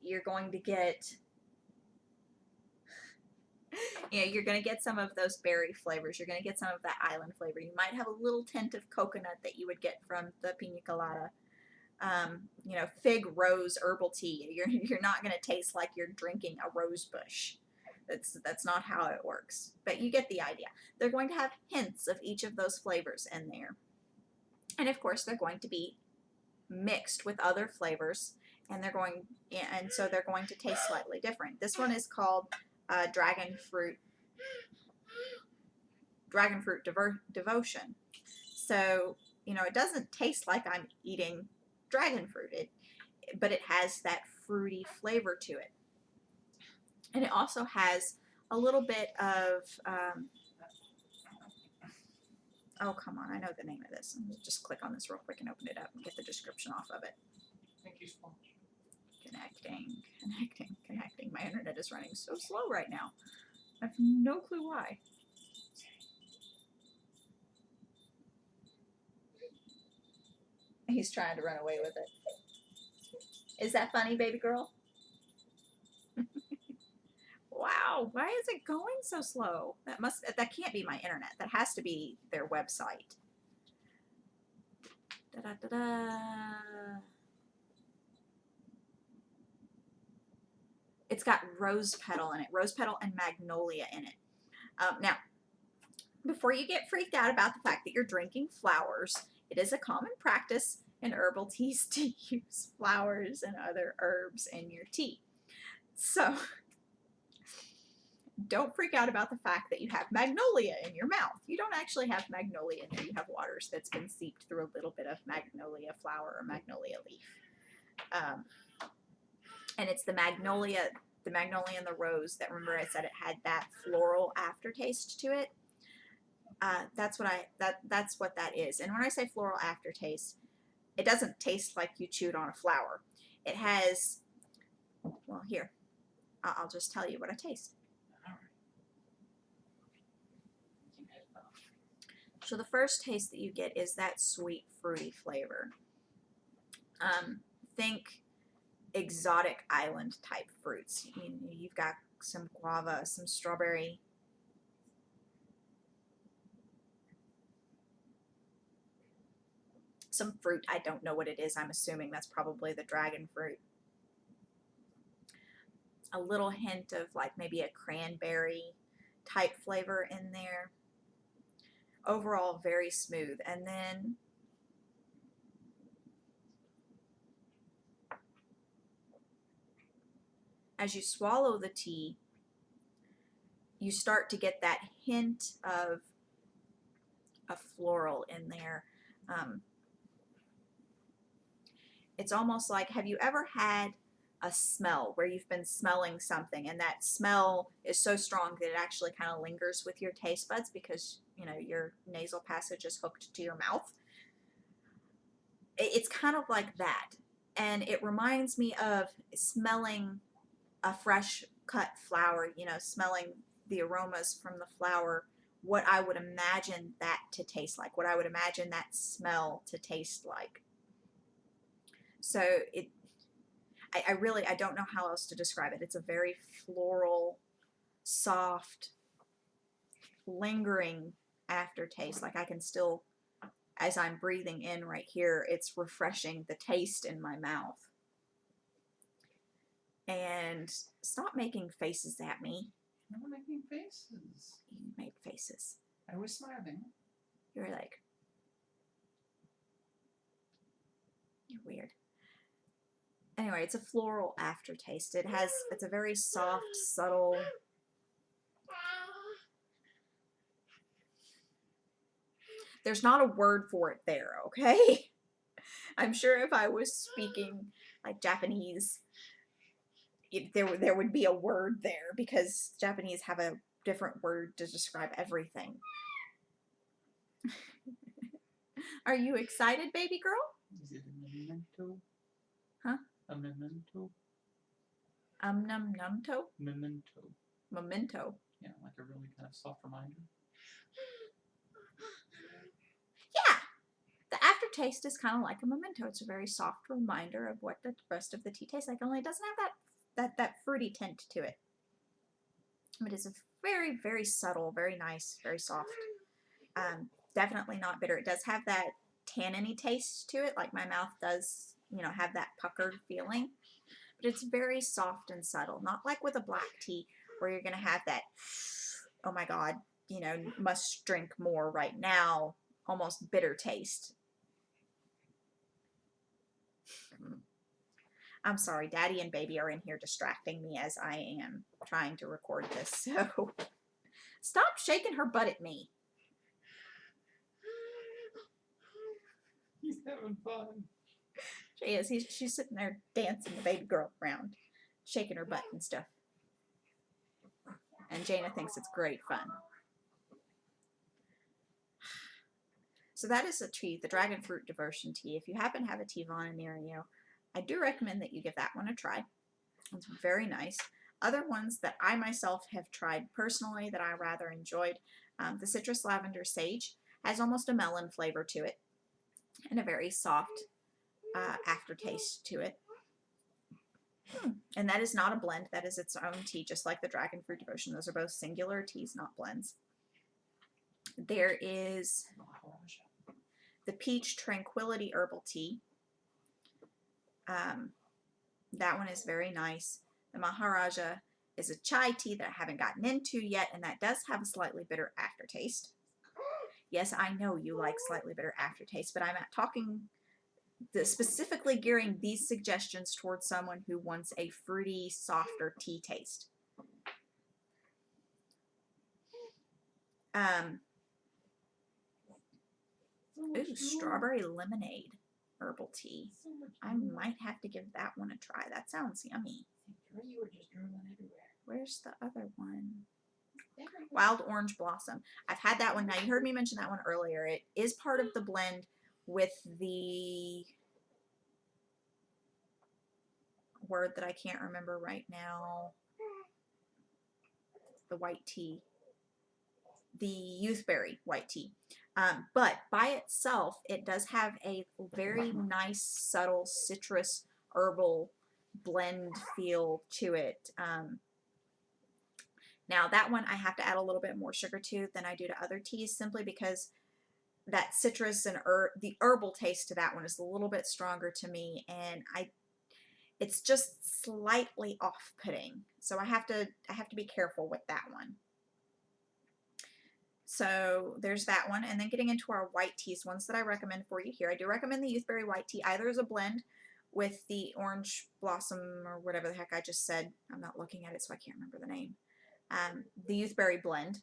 You're going to get, you know, you're going to get some of those berry flavors. You're going to get some of that island flavor. You might have a little tint of coconut that you would get from the pina colada. You know, fig rose herbal tea. You're not going to taste like you're drinking a rose bush. That's not how it works. But you get the idea. They're going to have hints of each of those flavors in there. And of course, they're going to be mixed with other flavors, and so they're going to taste slightly different. This one is called Dragon Fruit Devotion. So, you know, it doesn't taste like I'm eating dragon fruit, but it has that fruity flavor to it. And it also has a little bit of, oh, come on, I know the name of this. Let me just click on this real quick and open it up and get the description off of it. Thank you, Sponge. Connecting. My internet is running so slow right now. I have no clue why. He's trying to run away with it. Is that funny, baby girl? Wow, why is it going so slow? That can't be my internet. That has to be their website. Da-da-da-da. It's got rose petal in it, rose petal and magnolia in it. Now, before you get freaked out about the fact that you're drinking flowers, it is a common practice in herbal teas to use flowers and other herbs in your tea. So, don't freak out about the fact that you have magnolia in your mouth. You don't actually have magnolia in there. You have waters that's been seeped through a little bit of magnolia flower or magnolia leaf. And it's the magnolia and the rose that, remember I said it had that floral aftertaste to it. That's what that is. And when I say floral aftertaste, it doesn't taste like you chewed on a flower. It has, well, here, I'll just tell you what I taste. So the first taste that you get is that sweet, fruity flavor. Think exotic island type fruits. I mean, you've got some guava, some strawberry, some fruit. I don't know what it is. I'm assuming that's probably the dragon fruit. A little hint of like maybe a cranberry type flavor in there. Overall, very smooth. And then as you swallow the tea, you start to get that hint of a floral in there. It's almost like, have you ever had a smell where you've been smelling something and that smell is so strong that it actually kind of lingers with your taste buds because, you know, your nasal passage is hooked to your mouth? It's kind of like that. And it reminds me of smelling a fresh cut flower, you know, smelling the aromas from the flower, what I would imagine that to taste like, what I would imagine that smell to taste like. So I don't know how else to describe it. It's a very floral, soft, lingering aftertaste. Like I can still, as I'm breathing in right here, it's refreshing the taste in my mouth. And stop making faces at me. I'm not making faces. You made faces. I was smiling. You're like, you're weird. Anyway, it's a floral aftertaste. It's a very soft, subtle. There's not a word for it there, okay? I'm sure if I was speaking like Japanese, there would be a word there because Japanese have a different word to describe everything. Are you excited, baby girl? Is it a memento? Huh? A memento? Num numto? Memento. Memento. Yeah, like a really kind of soft reminder. Yeah. The aftertaste is kind of like a memento. It's a very soft reminder of what the rest of the tea tastes like, only it doesn't have that fruity tint to it. But it's a very, very subtle, very nice, very soft. Definitely not bitter. It does have that tanniny taste to it, like my mouth does, have that puckered feeling. But it's very soft and subtle, not like with a black tea where you're going to have that, oh my God, must drink more right now, almost bitter taste. I'm sorry, Daddy and Baby are in here distracting me as I am trying to record this, so stop shaking her butt at me. He's having fun. She is. She's sitting there dancing the baby girl around, shaking her butt and stuff. And Jaina thinks it's great fun. So that is a tea, the Dragon Fruit Devotion Tea. If you happen to have a Teavana near you, I do recommend that you give that one a try. It's very nice. Other ones that I myself have tried personally that I rather enjoyed, the Citrus Lavender Sage has almost a melon flavor to it and a very soft aftertaste to it. And that is not a blend. That is its own tea, just like the Dragon Fruit Devotion. Those are both singular teas, not blends. There is the Peach Tranquility Herbal Tea. That one is very nice. The Maharaja is a chai tea that I haven't gotten into yet, and that does have a slightly bitter aftertaste. Yes, I know you like slightly bitter aftertaste, but I'm talking specifically gearing these suggestions towards someone who wants a fruity, softer tea taste. Ooh, strawberry lemonade herbal tea. I might have to give that one a try. That sounds yummy. You were just drooling everywhere. Where's the other one? Wild Orange Blossom. I've had that one. Now, you heard me mention that one earlier. It is part of the blend with the word that I can't remember right now. The white tea. The youthberry white tea. But by itself, it does have a very nice, subtle citrus herbal blend feel to it. Now, that one I have to add a little bit more sugar to than I do to other teas, simply because that citrus and the herbal taste to that one is a little bit stronger to me, and it's just slightly off-putting. So I have to be careful with that one. So there's that one, and then getting into our white teas, ones that I recommend for you here. I do recommend the Youthberry White Tea, either as a blend with the Orange Blossom or whatever the heck I just said. I'm not looking at it, so I can't remember the name. The Youthberry blend,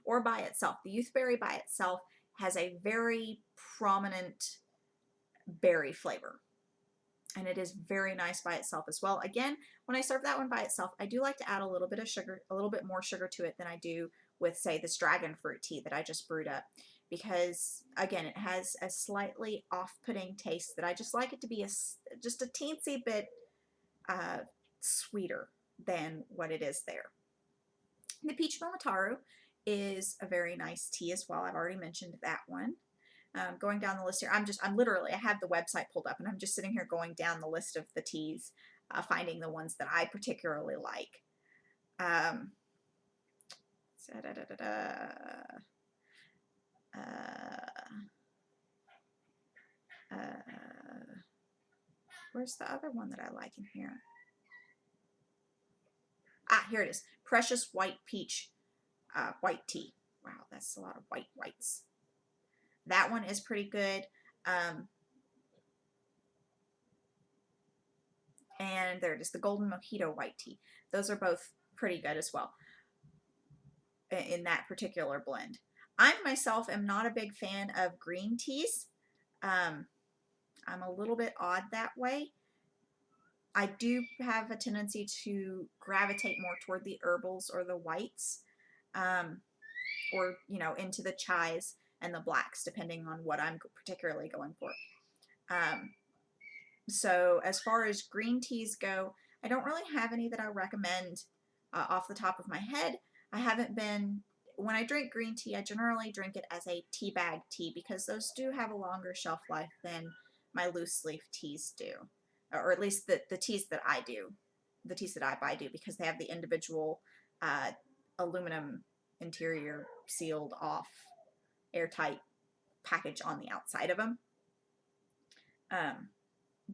or by itself. The Youthberry by itself has a very prominent berry flavor, and it is very nice by itself as well. Again, when I serve that one by itself, I do like to add a little bit of sugar, a little bit more sugar to it than I do with, say, this dragon fruit tea that I just brewed up, because again, it has a slightly off-putting taste that I just like it to be just a teensy bit sweeter than what it is there. The Peach Momotaro is a very nice tea as well. I've already mentioned that one. Going down the list here, I have the website pulled up, and I'm just sitting here going down the list of the teas. finding the ones that I particularly like. Um, where's the other one that I like in here? Ah, here it is. Precious White Peach White Tea. Wow, that's a lot of whites. That one is pretty good. And there it is, the Golden Mojito White Tea. Those are both pretty good as well in that particular blend. I myself am not a big fan of green teas. I'm a little bit odd that way. I do have a tendency to gravitate more toward the herbals or the whites, or, you know, into the chais and the blacks, depending on what I'm particularly going for. So as far as green teas go, I don't really have any that I recommend off the top of my head. I haven't been, when I drink green tea, I generally drink it as a tea bag tea because those do have a longer shelf life than my loose leaf teas do. Or at least the teas that I do, the teas that I buy do, because they have the individual aluminum interior sealed off airtight package on the outside of them.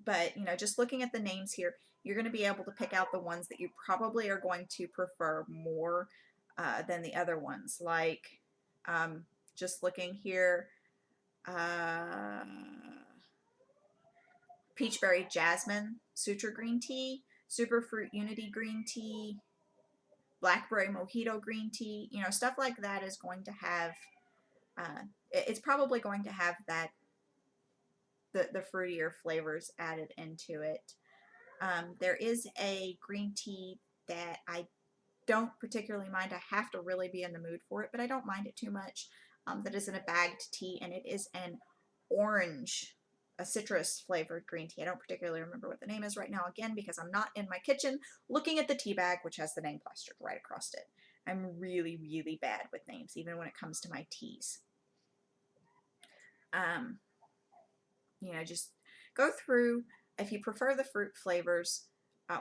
But, you know, just looking at the names here, you're going to be able to pick out the ones that you probably are going to prefer more than the other ones. Like, just looking here, Peachberry Jasmine Sutra Green Tea, Superfruit Unity Green Tea, Blackberry Mojito Green Tea, you know, stuff like that is going to have, it's probably going to have that, the fruitier flavors added into it. There is a green tea that I don't particularly mind. I have to really be in the mood for it, but I don't mind it too much. That is in a bagged tea, and it is an orange, a citrus flavored green tea. I don't particularly remember what the name is right now, again, because I'm not in my kitchen looking at the tea bag, which has the name plastered right across it. I'm really, really bad with names, even when it comes to my teas. You know, just go through. If you prefer the fruit flavors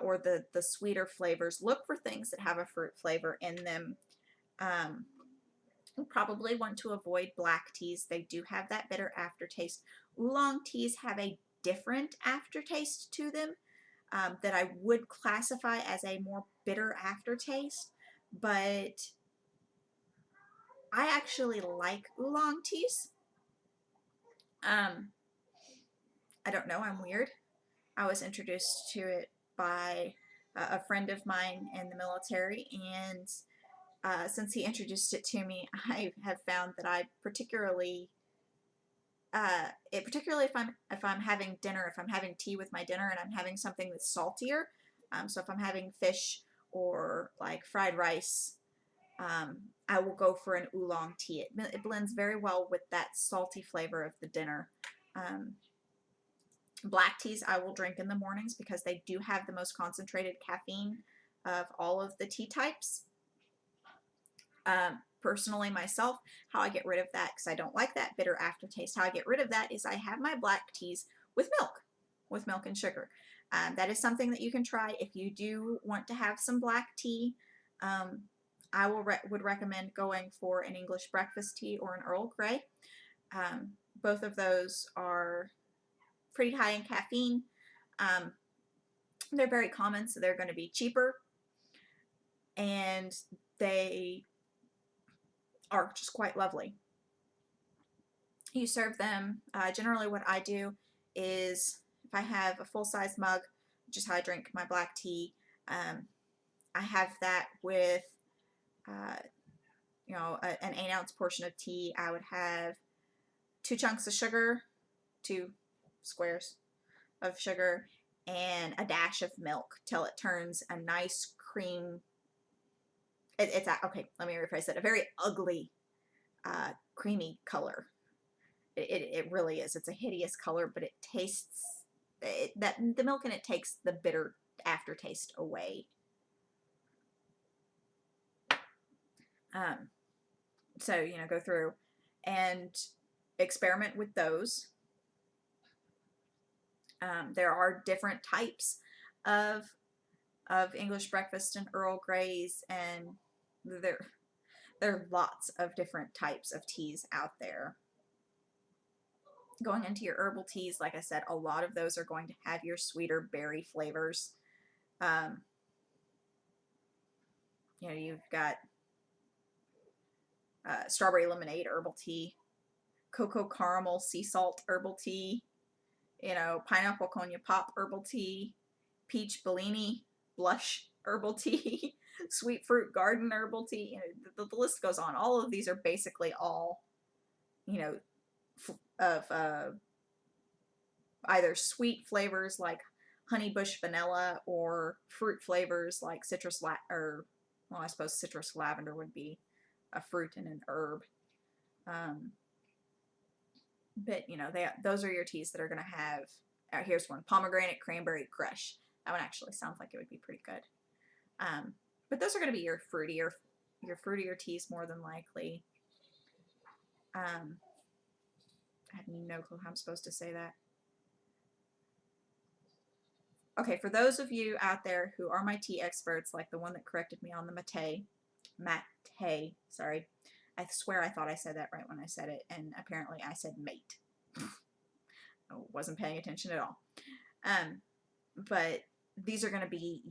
or the sweeter flavors, look for things that have a fruit flavor in them. You probably want to avoid black teas. They do have that bitter aftertaste. Oolong teas have a different aftertaste to them that I would classify as a more bitter aftertaste, but I actually like oolong teas. I don't know, I'm weird. I was introduced to it by a friend of mine in the military, and since he introduced it to me, I have found that I particularly, particularly if I'm having dinner, if I'm having tea with my dinner, and I'm having something that's saltier. So if I'm having fish or like fried rice, I will go for an oolong tea. It blends very well with that salty flavor of the dinner. Black teas I will drink in the mornings because they do have the most concentrated caffeine of all of the tea types. Personally, myself, how I get rid of that, because I don't like that bitter aftertaste, how I get rid of that is I have my black teas with milk and sugar. That is something that you can try if you do want to have some black tea. I would recommend going for an English breakfast tea or an Earl Grey. Both of those are pretty high in caffeine. They're very common, so they're going to be cheaper, and they are just quite lovely. You serve them, generally what I do is if I have a full-size mug, which is how I drink my black tea, I have that with you know, an 8-ounce portion of tea. I would have 2 chunks of sugar, 2 squares of sugar, and a dash of milk till it turns a nice cream. Okay, let me rephrase it. A very ugly, creamy color. It really is. It's a hideous color, but it tastes, that the milk in it takes the bitter aftertaste away. So, you know, go through and experiment with those. There are different types of English breakfast and Earl Greys, and there are lots of different types of teas out there. Going into your herbal teas, like I said, a lot of those are going to have your sweeter berry flavors. You know, you've got strawberry lemonade herbal tea, cocoa caramel sea salt herbal tea, you know, pineapple cognac pop herbal tea, peach bellini blush herbal tea, sweet fruit garden herbal tea. You know, the list goes on. All of these are basically all, you know, of either sweet flavors like honey bush vanilla or fruit flavors like well, I suppose citrus lavender would be a fruit and an herb. But you know, those are your teas that are going to have. Here's one: pomegranate cranberry crush. That one actually sounds like it would be pretty good. But those are going to be your fruitier teas more than likely. I have no clue how I'm supposed to say that. Okay, for those of you out there who are my tea experts, like the one that corrected me on the mate, sorry. I swear I thought I said that right when I said it, and apparently I said mate. I wasn't paying attention at all. But these are going to be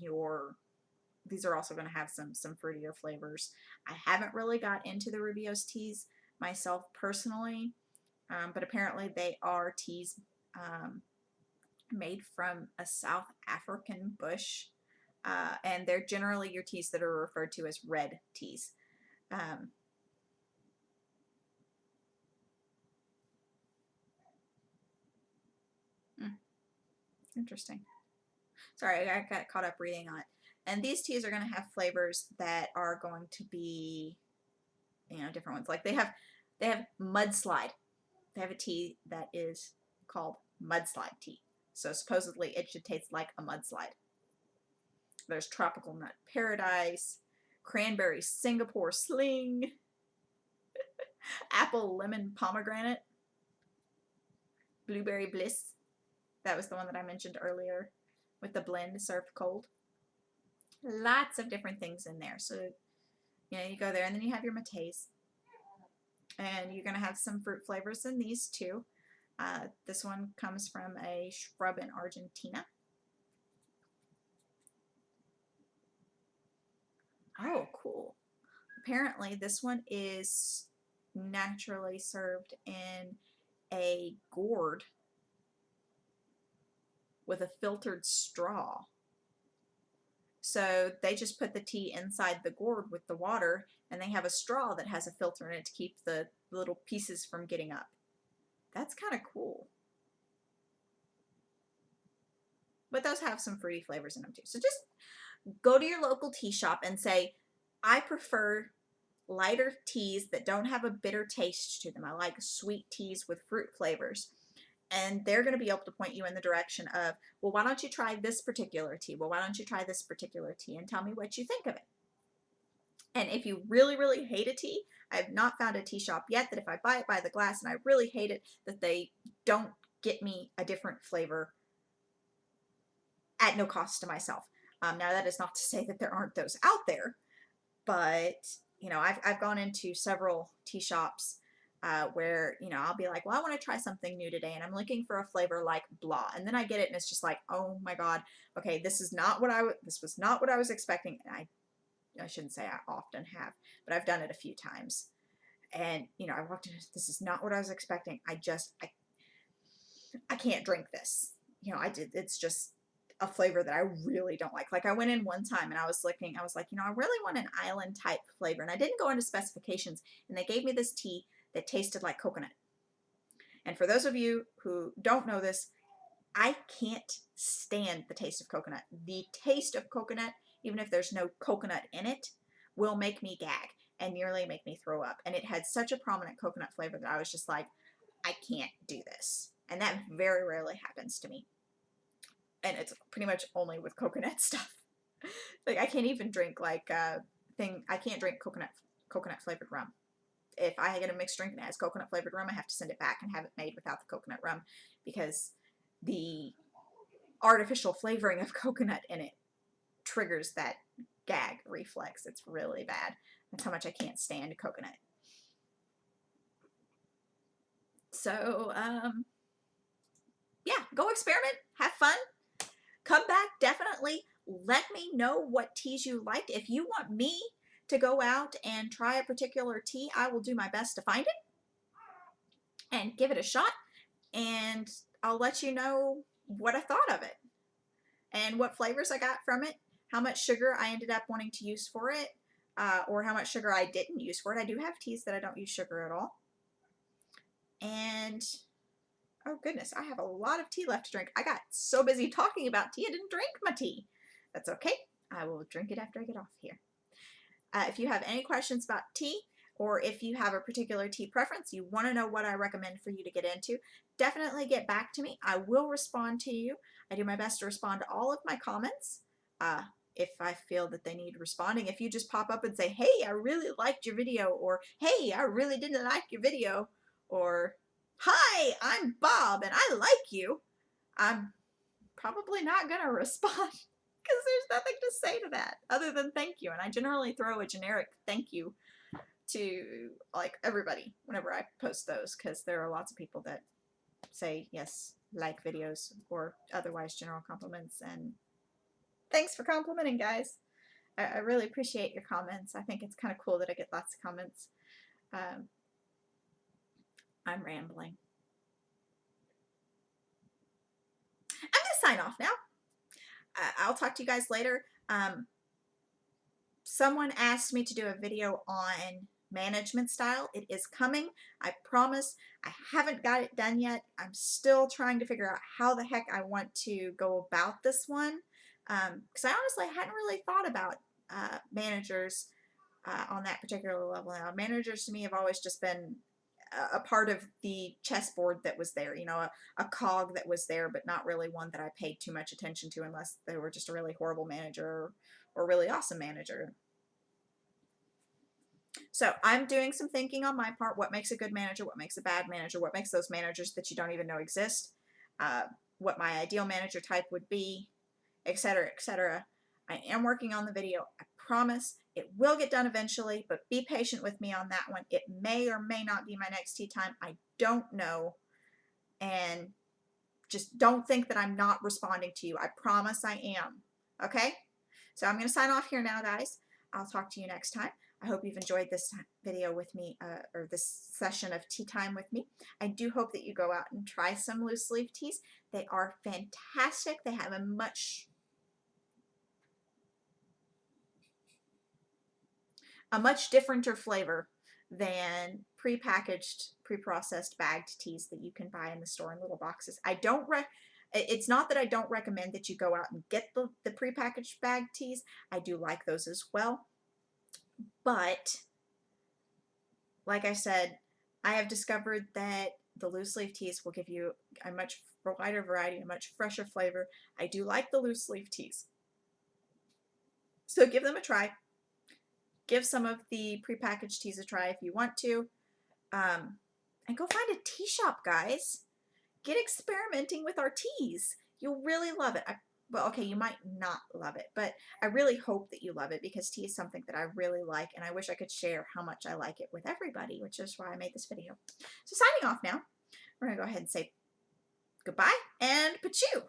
these are also going to have some fruitier flavors. I haven't really got into the Rubio's teas myself personally, but apparently they are teas made from a South African bush, and they're generally your teas that are referred to as red teas. Interesting. Sorry, I got caught up reading on it. And these teas are going to have flavors that are going to be, you know, different ones. Like they have mudslide. They have a tea that is called mudslide tea. So supposedly it should taste like a mudslide. There's tropical nut paradise, cranberry Singapore sling, apple lemon pomegranate, blueberry bliss. That was the one that I mentioned earlier with the blend served cold. Lots of different things in there. So, you know, you go there and then you have your mates. And you're going to have some fruit flavors in these too. This one comes from a shrub in Argentina. Oh, cool. Apparently this one is naturally served in a gourd with a filtered straw. So they just put the tea inside the gourd with the water, and they have a straw that has a filter in it to keep the little pieces from getting up. That's kind of cool. But those have some fruity flavors in them too. So just go to your local tea shop and say, I prefer lighter teas that don't have a bitter taste to them. I like sweet teas with fruit flavors. And they're going to be able to point you in the direction of, well, why don't you try this particular tea? Well, why don't you try this particular tea and tell me what you think of it? And if you really, really hate a tea, I have not found a tea shop yet that if I buy it by the glass and I really hate it, that they don't get me a different flavor at no cost to myself. Now, that is not to say that there aren't those out there, but, you know, I've gone into several tea shops where, you know, I'll be like, well, I want to try something new today, and I'm looking for a flavor like blah, and then I get it, and it's just like, oh my god, okay, this was not what I was expecting. And I shouldn't say I often have, but I've done it a few times, and you know, I walked in, this is not what I was expecting. I can't drink this. You know, it's just a flavor that I really don't like. Like I went in one time and I was like, you know, I really want an island type flavor, and I didn't go into specifications, and they gave me this tea that tasted like coconut. And for those of you who don't know this, I can't stand the taste of coconut. The taste of coconut, even if there's no coconut in it, will make me gag and nearly make me throw up. And it had such a prominent coconut flavor that I was just like, I can't do this. And that very rarely happens to me. And it's pretty much only with coconut stuff. Like I can't even drink I can't drink coconut flavored rum. If I get a mixed drink and it has coconut flavored rum, I have to send it back and have it made without the coconut rum, because the artificial flavoring of coconut in it triggers that gag reflex. It's really bad. That's how much I can't stand coconut. So, yeah, go experiment, have fun, come back, definitely let me know what teas you liked. If you want me to go out and try a particular tea, I will do my best to find it and give it a shot, and I'll let you know what I thought of it and what flavors I got from it, how much sugar I ended up wanting to use for it, or how much sugar I didn't use for it. I do have teas that I don't use sugar at all. And oh goodness, I have a lot of tea left to drink. I got so busy talking about tea, I didn't drink my tea. That's okay. I will drink it after I get off here. If you have any questions about tea, or if you have a particular tea preference, you want to know what I recommend for you to get into, definitely get back to me. I will respond to you. I do my best to respond to all of my comments if I feel that they need responding. If you just pop up and say, hey, I really liked your video, or hey, I really didn't like your video, or hi, I'm Bob and I like you, I'm probably not going to respond because there's nothing to say to that other than thank you. And I generally throw a generic thank you to like everybody whenever I post those, because there are lots of people that say yes, like videos, or otherwise general compliments. And thanks for complimenting, guys. I really appreciate your comments. I think it's kind of cool that I get lots of comments. I'm rambling. I'm going to sign off now. I'll talk to you guys later. Someone asked me to do a video on management style. It is coming. I promise. I haven't got it done yet. I'm still trying to figure out how the heck I want to go about this one. Because I honestly hadn't really thought about managers on that particular level. Now, managers to me have always just been a part of the chessboard that was there, you know, a cog that was there, but not really one that I paid too much attention to unless they were just a really horrible manager or really awesome manager. So I'm doing some thinking on my part. What makes a good manager? What makes a bad manager? What makes those managers that you don't even know exist? What my ideal manager type would be, etc., etc. I am working on the video. I promise it will get done eventually, but be patient with me on that one. It may or may not be my next tea time. I don't know. And just don't think that I'm not responding to you. I promise I am. Okay? So I'm going to sign off here now, guys. I'll talk to you next time. I hope you've enjoyed this video with me, or this session of tea time with me. I do hope that you go out and try some loose leaf teas. They are fantastic. They have a much differenter flavor than pre-packaged, pre-processed bagged teas that you can buy in the store in little boxes. It's not that I don't recommend that you go out and get the pre-packaged bagged teas. I do like those as well. But like I said, I have discovered that the loose leaf teas will give you a much wider variety, a much fresher flavor. I do like the loose leaf teas. So give them a try. Give some of the prepackaged teas a try if you want to. And go find a tea shop, guys. Get experimenting with our teas. You'll really love it. Well, okay, you might not love it, but I really hope that you love it, because tea is something that I really like, and I wish I could share how much I like it with everybody, which is why I made this video. So signing off now. We're going to go ahead and say goodbye and pachoo.